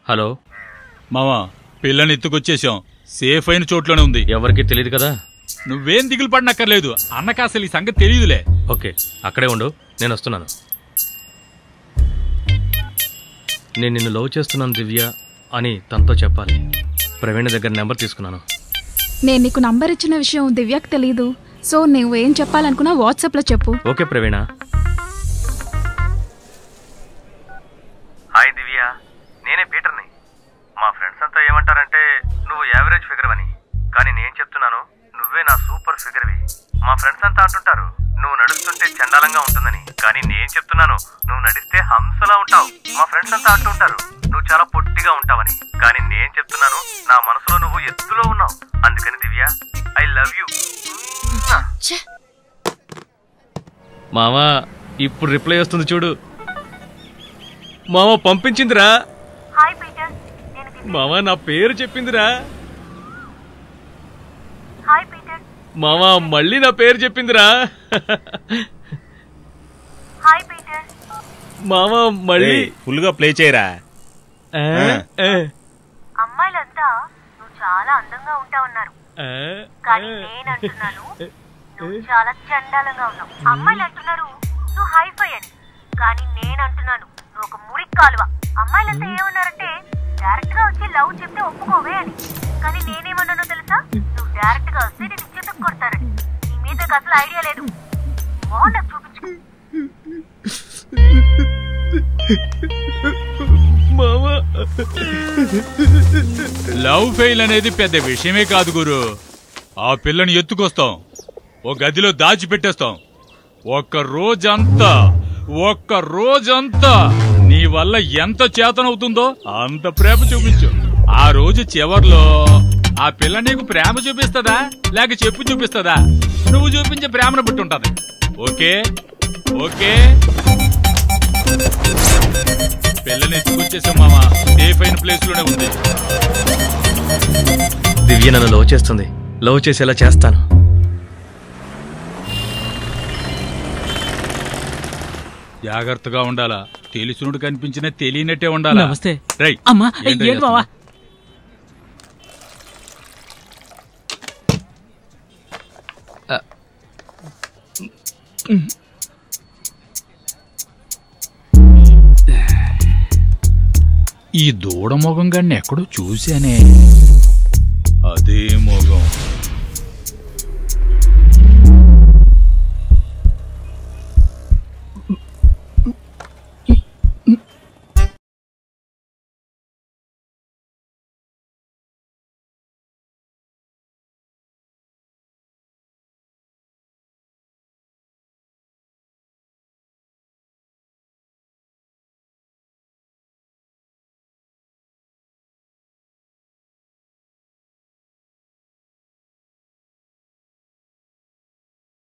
Hello మామా, పిల్లని ఎత్తుకొచ్చేసాం. Safe అయిన చోట్లోనే ఉంది. ఎవరికి తెలియదు కదా? నువ్వేం దిగులు పడినక్కర్లేదు. అన్నకు అసలు ఈ సంగతి తెలియదులే. ఓకే, అక్కడే ఉండు, నేను వస్తున్నాను. నేను నిన్ను లవ్ చేస్తున్నాను దివ్య అని తనతో చెప్పాలి. ప్రవీణ దగ్గర నెంబర్ తీసుకున్నాను. నేను నీకు నంబర్ ఇచ్చిన విషయం దివ్యకు తెలీదు. సో నువ్వేం చెప్పాలనుకున్నా వాట్సాప్లో చెప్పు. ఓకే ప్రవీణ. హాయ్ దివ్య, నేనే పీటర్ని. మా ఫ్రెండ్స్ అంతా ఏమంటారంటే నువ్వు యావరేజ్ ఫిగర్ అని, కానీ నేను చెప్తున్నాను నువ్వే నా సూపర్ ఫిగర్వి. మా ఫ్రెండ్స్ అంతా అంటుంటారు నువ్వు నడుస్తుంటే చండాలంగా ఉంటుందని, కానీ నేను చెప్తున్నాను నువ్వు నడిస్తే హంసలా ఉంటావు. మా ఫ్రెండ్స్ అంతా అంటుంటారు నువ్వు చాలా పొట్టిగా ఉంటావని, కానీ నేను చెప్తున్నాను నా మనసులో నువ్వు ఎత్తులో ఉన్నావు. అందుకని దివ్య, ఐ లవ్ యూ. మావా ఇప్పుడు రిప్లై వస్తుంది చూడు. మావా పంపించిందిరా. మావా నా పేరు చెప్పిందిరా. మావా మళ్ళీ నా పేరు చెప్పిందిరా. మావా మళ్ళీ ఫుల్ గా ప్లే చేయరా. అమ్మాయిలంతా నువ్వు చాలా అందంగా ఉంటావన్నారు, కానీ నేను అంటున్నాను నువ్వు చాలా చండాలంగా ఉన్నావు. అమ్మాయిలు అంటున్నారు నువ్వు హైఫై అని, కానీ నేను అంటున్నాను నువ్వు ఒక మురికి కాలువ. అమ్మాయిలంతా ఏమన్నారంటే డైరెక్ట్ గా వచ్చి లవ్ చెప్తే ఒప్పుకోవే అని, కానీ నేనేమన్నానో తెలుసా? నువ్వు డైరెక్ట్ గా వస్తే నేను చెట్టుకు కొడతానని. నీ మీద అసలు ఐడియా లేదు. నాకు చూపించు. లవ్ ఫెయిల్ అనేది పెద్ద విషయమే కాదు గురు. ఆ పిల్లని ఎత్తుకొస్తాం, ఓ గదిలో దాచిపెట్టేస్తాం. ఒక్క రోజంతా నీ వల్ల ఎంత చేతనవుతుందో అంత ప్రేమ చూపించు. ఆ రోజు చివర్లో ఆ పిల్ల నీకు ప్రేమ చూపిస్తుందా లేక చెప్పు చూపిస్తుందా? నువ్వు చూపించే ప్రేమను బట్టి ఉంటది. ఓకే ఓకే, పిల్లని ఎత్తుకొచ్చేసాం మామా. సేఫ్ అయిన ప్లేస్ లోనే ఉంది. దివ్య నన్ను లవ్ చేస్తుంది. లవ్ చేసేలా చేస్తాను. జాగ్రత్తగా ఉండాలా. తెలిసినోడు కనిపించినా తెలియనట్టే ఉండాలా. నమస్తే. రై అమ్మా, ఏంటి బావా? ఈ దూడ మొగం గాన్ని ఎక్కడో చూశానే. అదే మొగం.